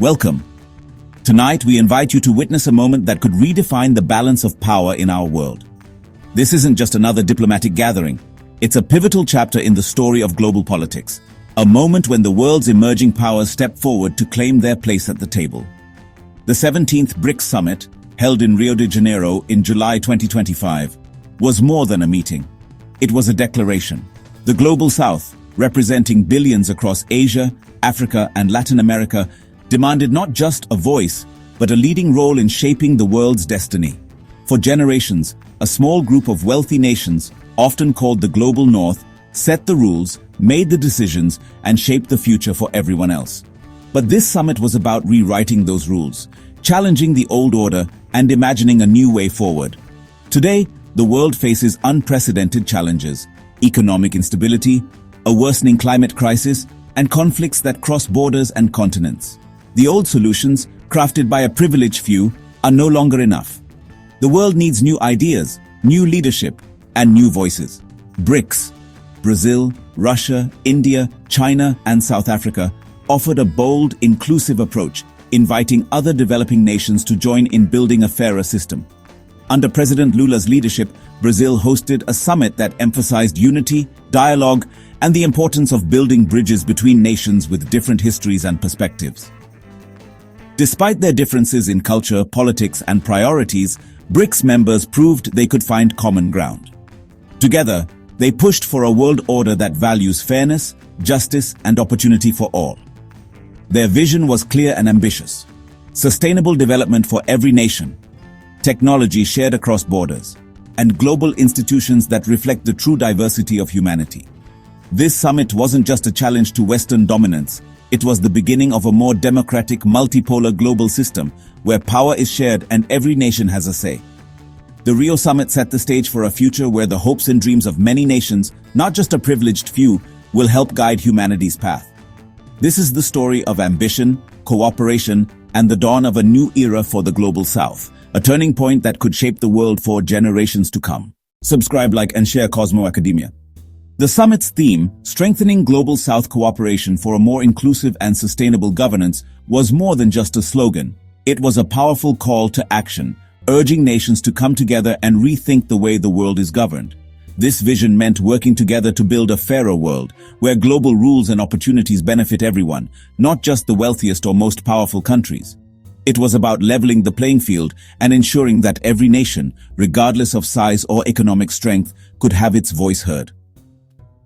Welcome. Tonight, we invite you to witness a moment that could redefine the balance of power in our world. This isn't just another diplomatic gathering. It's a pivotal chapter in the story of global politics, a moment when the world's emerging powers step forward to claim their place at the table. The 17th BRICS Summit, held in Rio de Janeiro in July 2025, was more than a meeting. It was a declaration. The Global South, representing billions across Asia, Africa, and Latin America, demanded not just a voice, but a leading role in shaping the world's destiny. For generations, a small group of wealthy nations, often called the Global North, set the rules, made the decisions, and shaped the future for everyone else. But this summit was about rewriting those rules, challenging the old order, and imagining a new way forward. Today, the world faces unprecedented challenges: economic instability, a worsening climate crisis, and conflicts that cross borders and continents. The old solutions, crafted by a privileged few, are no longer enough. The world needs new ideas, new leadership, and new voices. BRICS, Brazil, Russia, India, China, and South Africa, offered a bold, inclusive approach, inviting other developing nations to join in building a fairer system. Under President Lula's leadership, Brazil hosted a summit that emphasized unity, dialogue, and the importance of building bridges between nations with different histories and perspectives. Despite their differences in culture, politics, and priorities, BRICS members proved they could find common ground. Together, they pushed for a world order that values fairness, justice, and opportunity for all. Their vision was clear and ambitious: sustainable development for every nation, technology shared across borders, and global institutions that reflect the true diversity of humanity. This summit wasn't just a challenge to Western dominance. It was the beginning of a more democratic, multipolar global system where power is shared and every nation has a say. The Rio Summit set the stage for a future where the hopes and dreams of many nations, not just a privileged few, will help guide humanity's path. This is the story of ambition, cooperation, and the dawn of a new era for the Global South, a turning point that could shape the world for generations to come. Subscribe, like, and share Cosmo Academia. The summit's theme, strengthening Global South cooperation for a more inclusive and sustainable governance, was more than just a slogan. It was a powerful call to action, urging nations to come together and rethink the way the world is governed. This vision meant working together to build a fairer world, where global rules and opportunities benefit everyone, not just the wealthiest or most powerful countries. It was about leveling the playing field and ensuring that every nation, regardless of size or economic strength, could have its voice heard.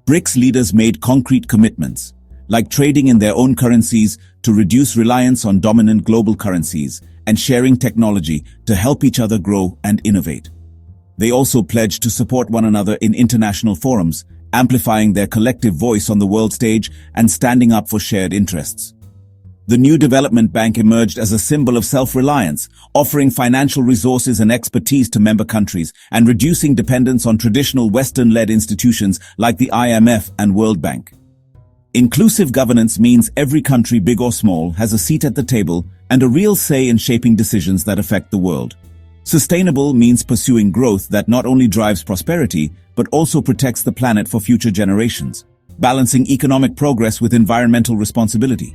BRICS leaders made concrete commitments, like trading in their own currencies to reduce reliance on dominant global currencies, and sharing technology to help each other grow and innovate. They also pledged to support one another in international forums, amplifying their collective voice on the world stage and standing up for shared interests. The new development bank emerged as a symbol of self-reliance, offering financial resources and expertise to member countries and reducing dependence on traditional Western-led institutions like the IMF and World Bank. Inclusive governance means every country, big or small, has a seat at the table and a real say in shaping decisions that affect the world. Sustainable means pursuing growth that not only drives prosperity, but also protects the planet for future generations, balancing economic progress with environmental responsibility.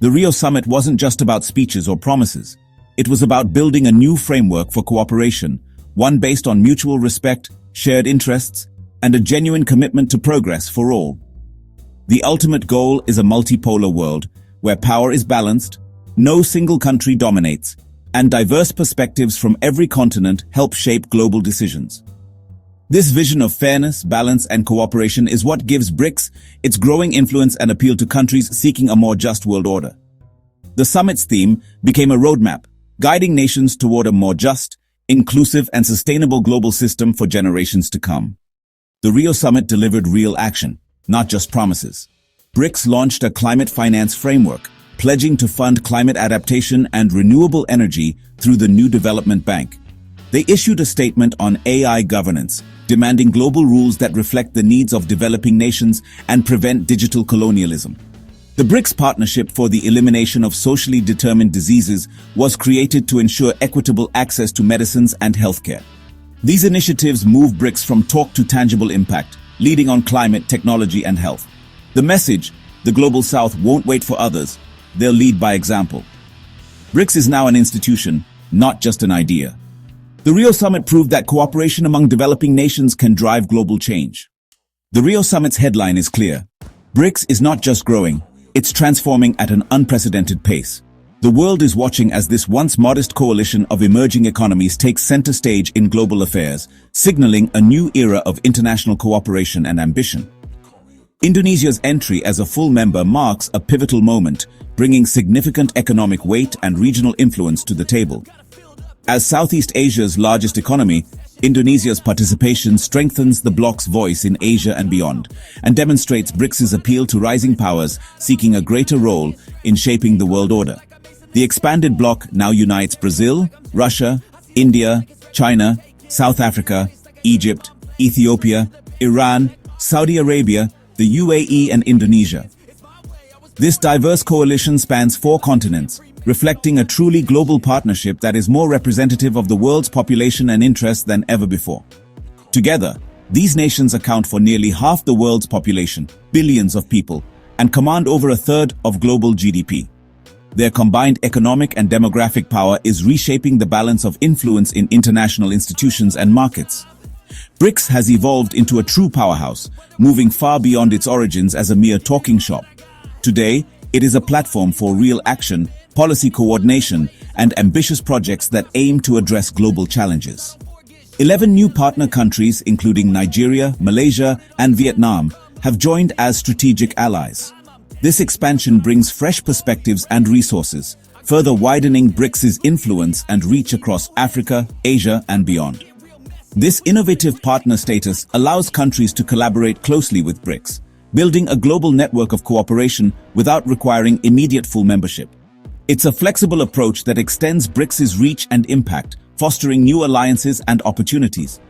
The Rio Summit wasn't just about speeches or promises. It was about building a new framework for cooperation, one based on mutual respect, shared interests, and a genuine commitment to progress for all. The ultimate goal is a multipolar world, where power is balanced, no single country dominates, and diverse perspectives from every continent help shape global decisions. This vision of fairness, balance, and cooperation is what gives BRICS its growing influence and appeal to countries seeking a more just world order. The summit's theme became a roadmap, guiding nations toward a more just, inclusive, and sustainable global system for generations to come. The Rio Summit delivered real action, not just promises. BRICS launched a climate finance framework, pledging to fund climate adaptation and renewable energy through the new development bank. They issued a statement on AI governance, demanding global rules that reflect the needs of developing nations and prevent digital colonialism. The BRICS Partnership for the Elimination of Socially Determined Diseases was created to ensure equitable access to medicines and healthcare. These initiatives move BRICS from talk to tangible impact, leading on climate, technology, and health. The message: the Global South won't wait for others, they'll lead by example. BRICS is now an institution, not just an idea. The Rio Summit proved that cooperation among developing nations can drive global change. The Rio Summit's headline is clear. BRICS is not just growing, it's transforming at an unprecedented pace. The world is watching as this once modest coalition of emerging economies takes center stage in global affairs, signaling a new era of international cooperation and ambition. Indonesia's entry as a full member marks a pivotal moment, bringing significant economic weight and regional influence to the table. As Southeast Asia's largest economy, Indonesia's participation strengthens the bloc's voice in Asia and beyond, and demonstrates BRICS's appeal to rising powers seeking a greater role in shaping the world order. The expanded bloc now unites Brazil, Russia, India, China, South Africa, Egypt, Ethiopia, Iran, Saudi Arabia, the UAE and Indonesia. This diverse coalition spans 4 continents, reflecting a truly global partnership that is more representative of the world's population and interests than ever before. Together, these nations account for nearly half the world's population, billions of people, and command over a third of global GDP. Their combined economic and demographic power is reshaping the balance of influence in international institutions and markets. BRICS has evolved into a true powerhouse, moving far beyond its origins as a mere talking shop. Today, it is a platform for real action, policy coordination, and ambitious projects that aim to address global challenges. 11 new partner countries, including Nigeria, Malaysia, and Vietnam, have joined as strategic allies. This expansion brings fresh perspectives and resources, further widening BRICS's influence and reach across Africa, Asia, and beyond. This innovative partner status allows countries to collaborate closely with BRICS, building a global network of cooperation without requiring immediate full membership. It's a flexible approach that extends BRICS's reach and impact, fostering new alliances and opportunities.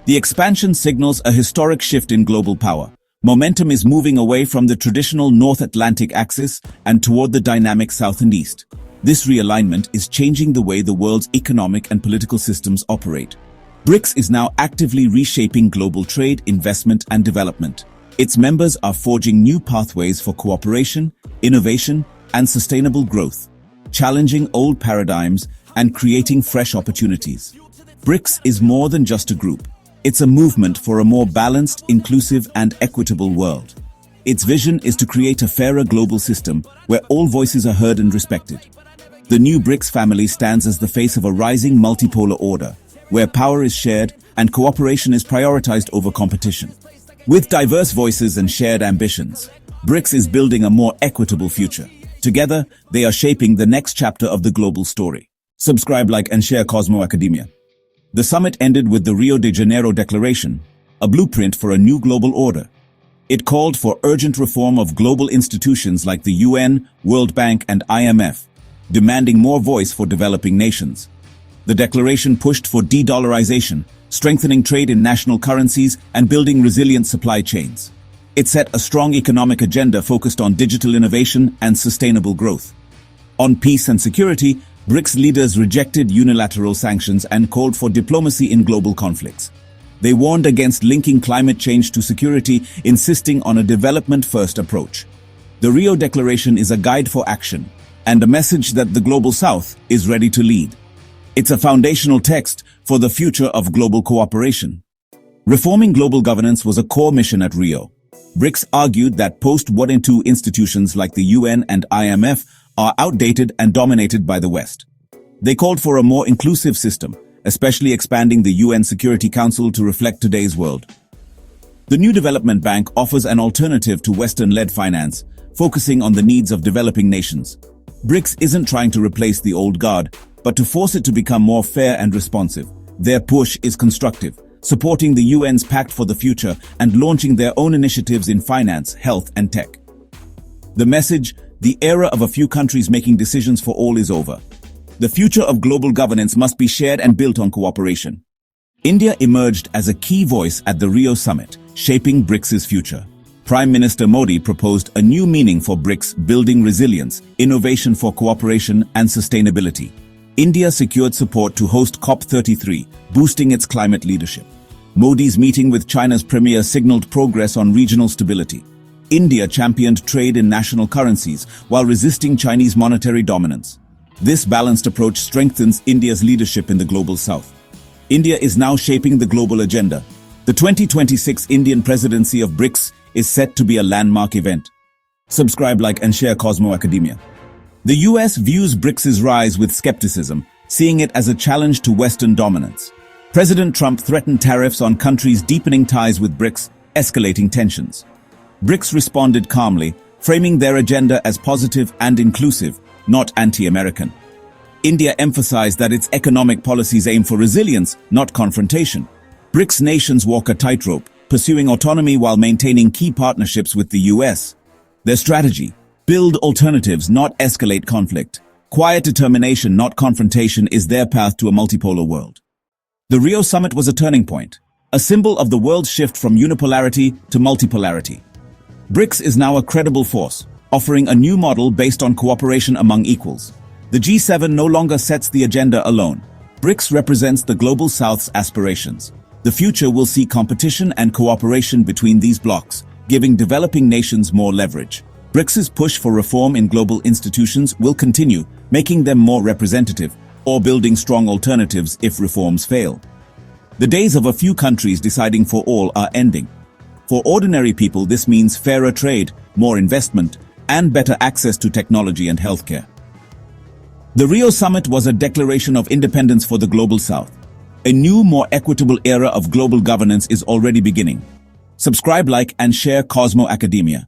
The expansion signals a historic shift in global power. Momentum is moving away from the traditional North Atlantic axis and toward the dynamic South and East. This realignment is changing the way the world's economic and political systems operate. BRICS is now actively reshaping global trade, investment, and development. Its members are forging new pathways for cooperation, innovation, and sustainable growth, challenging old paradigms and creating fresh opportunities. BRICS is more than just a group. It's a movement for a more balanced, inclusive, and equitable world. Its vision is to create a fairer global system where all voices are heard and respected. The new BRICS family stands as the face of a rising multipolar order, where power is shared and cooperation is prioritized over competition. With diverse voices and shared ambitions, BRICS is building a more equitable future. Together, they are shaping the next chapter of the global story. Subscribe, like, and share Cosmo Academia. The summit ended with the Rio de Janeiro Declaration, a blueprint for a new global order. It called for urgent reform of global institutions like the UN, World Bank, and IMF, demanding more voice for developing nations. The declaration pushed for de-dollarization, strengthening trade in national currencies, and building resilient supply chains. It set a strong economic agenda focused on digital innovation and sustainable growth. On peace and security, BRICS leaders rejected unilateral sanctions and called for diplomacy in global conflicts. They warned against linking climate change to security, insisting on a development-first approach. The Rio Declaration is a guide for action, and a message that the Global South is ready to lead. It's a foundational text for the future of global cooperation. Reforming global governance was a core mission at Rio. BRICS argued that post-World War II institutions like the UN and IMF are outdated and dominated by the West. They called for a more inclusive system, especially expanding the UN Security Council to reflect today's world. The new development bank offers an alternative to Western-led finance, focusing on the needs of developing nations. BRICS isn't trying to replace the old guard, but to force it to become more fair and responsive. Their push is constructive, supporting the UN's Pact for the Future and launching their own initiatives in finance, health, and tech. The message: the era of a few countries making decisions for all is over. The future of global governance must be shared and built on cooperation. India emerged as a key voice at the Rio Summit, shaping BRICS's future. Prime Minister Modi proposed a new meaning for BRICS: building resilience, innovation for cooperation, and sustainability. India secured support to host COP33, boosting its climate leadership. Modi's meeting with China's premier signaled progress on regional stability. India championed trade in national currencies while resisting Chinese monetary dominance. This balanced approach strengthens India's leadership in the global south. India is now shaping the global agenda. The 2026 Indian presidency of BRICS is set to be a landmark event. Subscribe, like, and share Cosmo Academia. The US views BRICS's rise with skepticism, seeing it as a challenge to Western dominance. President Trump threatened tariffs on countries deepening ties with BRICS, escalating tensions. BRICS responded calmly, framing their agenda as positive and inclusive, not anti-American. India emphasized that its economic policies aim for resilience, not confrontation. BRICS nations walk a tightrope, pursuing autonomy while maintaining key partnerships with the US. Their strategy: build alternatives, not escalate conflict. Quiet determination, not confrontation, is their path to a multipolar world. The Rio summit was a turning point, a symbol of the world's shift from unipolarity to multipolarity. BRICS is now a credible force, offering a new model based on cooperation among equals. The G7 no longer sets the agenda alone. BRICS represents the global South's aspirations. The future will see competition and cooperation between these blocs, giving developing nations more leverage. BRICS's push for reform in global institutions will continue, making them more representative, or building strong alternatives if reforms fail. The days of a few countries deciding for all are ending. For ordinary people, this means fairer trade, more investment, and better access to technology and healthcare. The Rio summit was a declaration of independence for the global South. A new, more equitable era of global governance is already beginning. Subscribe, like, and share Cosmo Academia.